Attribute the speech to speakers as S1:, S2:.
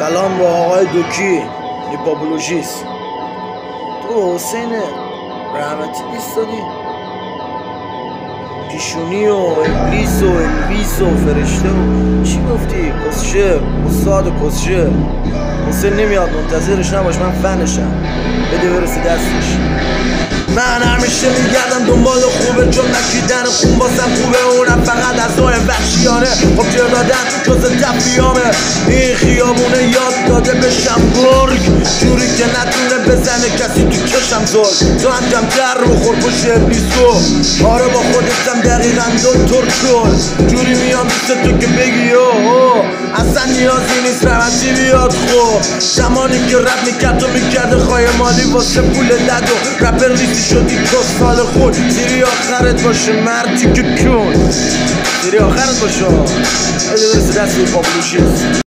S1: سلام با آقای دوکی هیپاپولوژیست. تو حسین رحمتی ایستادی پیشونی و ابلیس و الویس و فرشته و چی گفتی؟ کسشه استاد کسشه. حسین نمیاد، منتظرش نباش، من فنشم، بده برسه دستش. من همیشه میگردم دنبال خوبه، چون نکیدن خون باسم خوبه، اونم فقط از نوع وحشیانه. خب جر دادن جز تفریامه، این خیابونه یاد داده بشم گرگ، جوری که نتونه بزنه کسی تو چشم زل. تو هم کمتر رو خور پشت ابلیسو، آره با خودتم دقیقا دکتر کل. جوری میام دوست تو که بگی اوه اصلا نیازی نیست رحمتی بیاد. خب زمانی که رپ میکرد و میکرده خواهی مالی واسه پول دد و رپر ریزی شدی کسال خود. سیری آخرت باشه مردی که کن، سیری آخرت باشه. بده برسه دست هیپاپولوژیست.